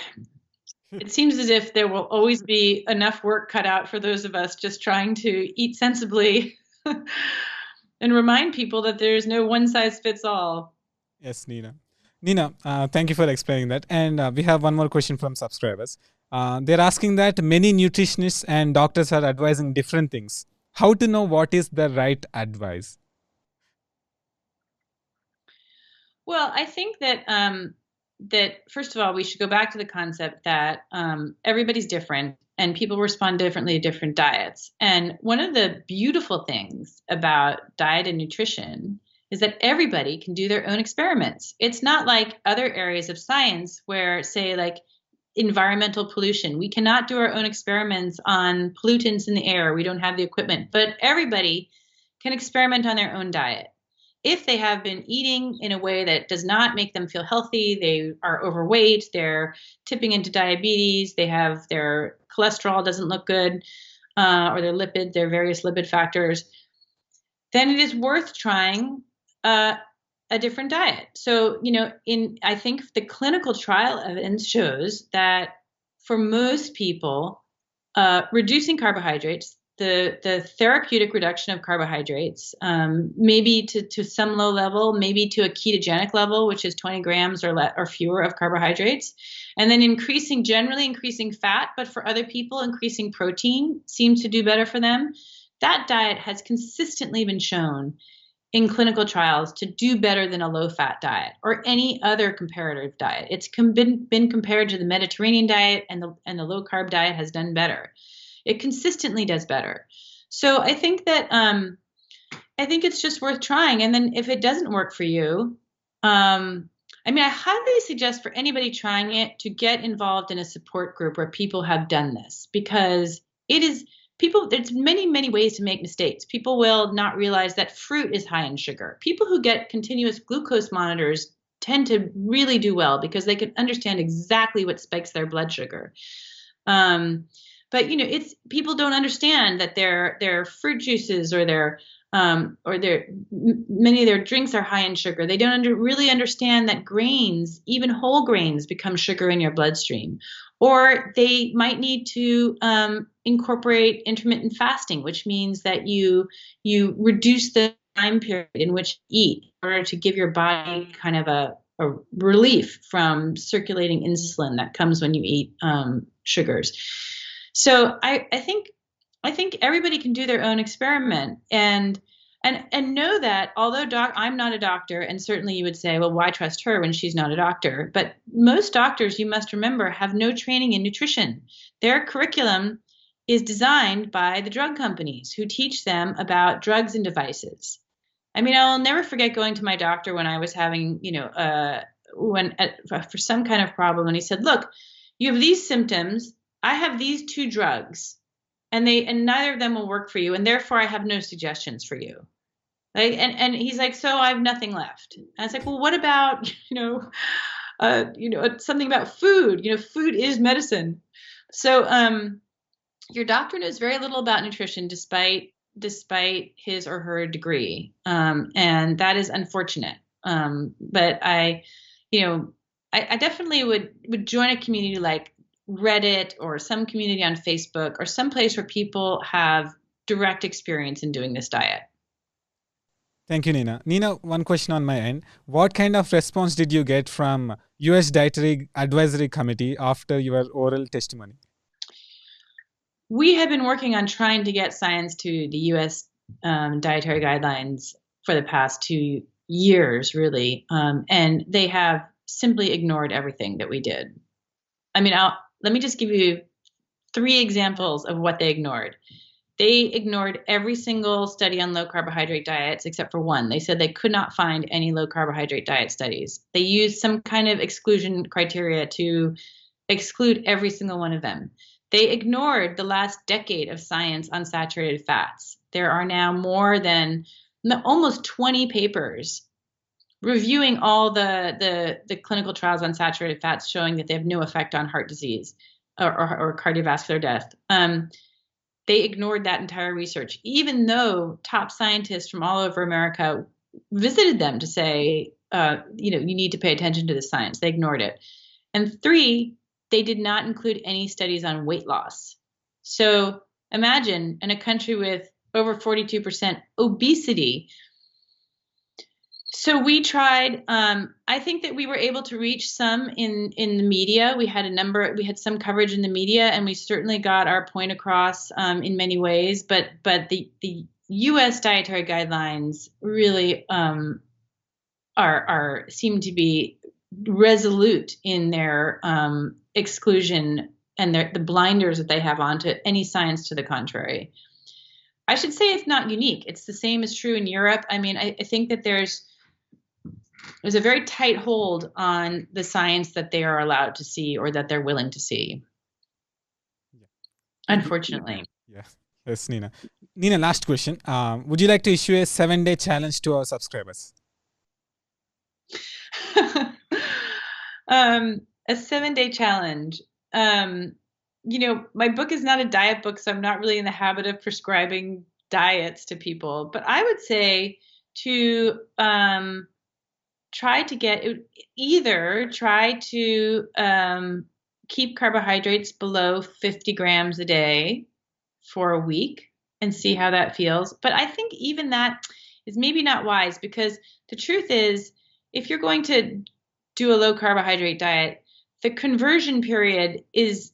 it seems as if there will always be enough work cut out for those of us just trying to eat sensibly and remind people that there's no one size fits all. Yes, Nina. Nina, thank you for explaining that. And we have one more question from subscribers. They're asking that many nutritionists and doctors are advising different things. How to know what is the right advice? Well, I think that that first of all, we should go back to the concept that everybody's different and people respond differently to different diets. And one of the beautiful things about diet and nutrition is that everybody can do their own experiments. It's not like other areas of science where, say, like environmental pollution, we cannot do our own experiments on pollutants in the air. We don't have the equipment, but everybody can experiment on their own diet. If they have been eating in a way that does not make them feel healthy, they are overweight, they're tipping into diabetes, they have their cholesterol doesn't look good, or their various lipid factors, then it is worth trying a different diet. So, I think the clinical trial evidence shows that for most people, reducing carbohydrates, the therapeutic reduction of carbohydrates, maybe to some low level, maybe to a ketogenic level, which is 20 grams or fewer of carbohydrates, and then generally increasing fat, but for other people, increasing protein seems to do better for them. That diet has consistently been shown in clinical trials to do better than a low-fat diet or any other comparative diet. It's been compared to the Mediterranean diet, and the low-carb diet has done better. It consistently does better. So I think that I think it's just worth trying. And then if it doesn't work for you, I highly suggest for anybody trying it to get involved in a support group where people have done this, because there's many, many ways to make mistakes. People will not realize that fruit is high in sugar. People who get continuous glucose monitors tend to really do well because they can understand exactly what spikes their blood sugar. But people don't understand that their fruit juices or many of their drinks are high in sugar. They don't really understand that grains, even whole grains, become sugar in your bloodstream. Or they might need to incorporate intermittent fasting, which means that you reduce the time period in which you eat in order to give your body kind of a relief from circulating insulin that comes when you eat sugars. So I think everybody can do their own experiment and know that although I'm not a doctor, and certainly you would say, well, why trust her when she's not a doctor? But most doctors, you must remember, have no training in nutrition. Their curriculum is designed by the drug companies who teach them about drugs and devices. I'll never forget going to my doctor when I was having, for some kind of problem, and he said, look, you have these symptoms. I have these two drugs, and neither of them will work for you, and therefore I have no suggestions for you. Like, and he's like, so I have nothing left. And I was like, well, what about something about food? Food is medicine. So your doctor knows very little about nutrition, despite his or her degree, and that is unfortunate. But I definitely would join a community like Reddit or some community on Facebook or some place where people have direct experience in doing this diet. Thank you, Nina. Nina, one question on my end. What kind of response did you get from US Dietary Advisory Committee after your oral testimony? We have been working on trying to get science to the US dietary guidelines for the past 2 years, really. And they have simply ignored everything that we did. Let me just give you 3 examples of what they ignored. They ignored every single study on low carbohydrate diets except for one. They said they could not find any low carbohydrate diet studies. They used some kind of exclusion criteria to exclude every single one of them. They ignored the last decade of science on saturated fats. There are now more than almost 20 papers reviewing all the clinical trials on saturated fats showing that they have no effect on heart disease or cardiovascular death. They ignored that entire research, even though top scientists from all over America visited them to say, you need to pay attention to the science. They ignored it. And 3, they did not include any studies on weight loss. So imagine in a country with over 42% obesity. So we tried, I think that we were able to reach some in the media. We had some coverage in the media, and we certainly got our point across in many ways. But the U.S. dietary guidelines really seem to be resolute in their exclusion and the blinders that they have onto any science to the contrary. I should say it's not unique. It's the same is true in Europe. I mean, I think that there's a very tight hold on the science that they are allowed to see or that they're willing to see. Yeah. Unfortunately. Yeah. Yes, Nina. Nina, last question. Would you like to issue a 7-day challenge to our subscribers? A 7-day challenge. My book is not a diet book, so I'm not really in the habit of prescribing diets to people. But I would say to try to keep carbohydrates below 50 grams a day for a week and see how that feels. But I think even that is maybe not wise, because the truth is, if you're going to do a low carbohydrate diet, the conversion period is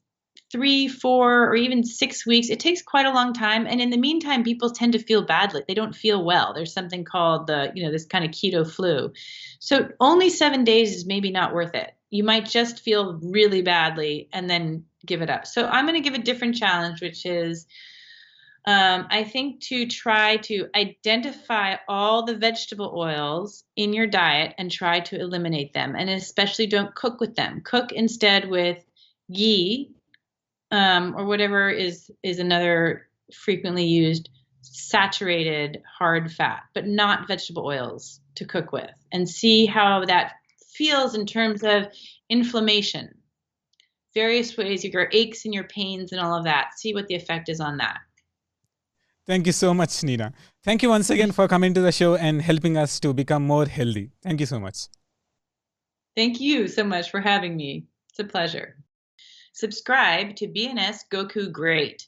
3, 4, or even 6 weeks. It takes quite a long time. And in the meantime, people tend to feel badly. They don't feel well. There's something called this kind of keto flu. So only 7 days is maybe not worth it. You might just feel really badly and then give it up. So I'm going to give a different challenge, which is, I think, to try to identify all the vegetable oils in your diet and try to eliminate them. And especially don't cook with them. Cook instead with ghee, or whatever is another frequently used saturated hard fat, but not vegetable oils to cook with, and see how that feels in terms of inflammation, various ways, your aches and your pains and all of that. See what the effect is on that. Thank you so much, Nina. Thank you once again for coming to the show and helping us to become more healthy. Thank you so much. Thank you so much for having me. It's a pleasure. Subscribe to bnsgokugreat.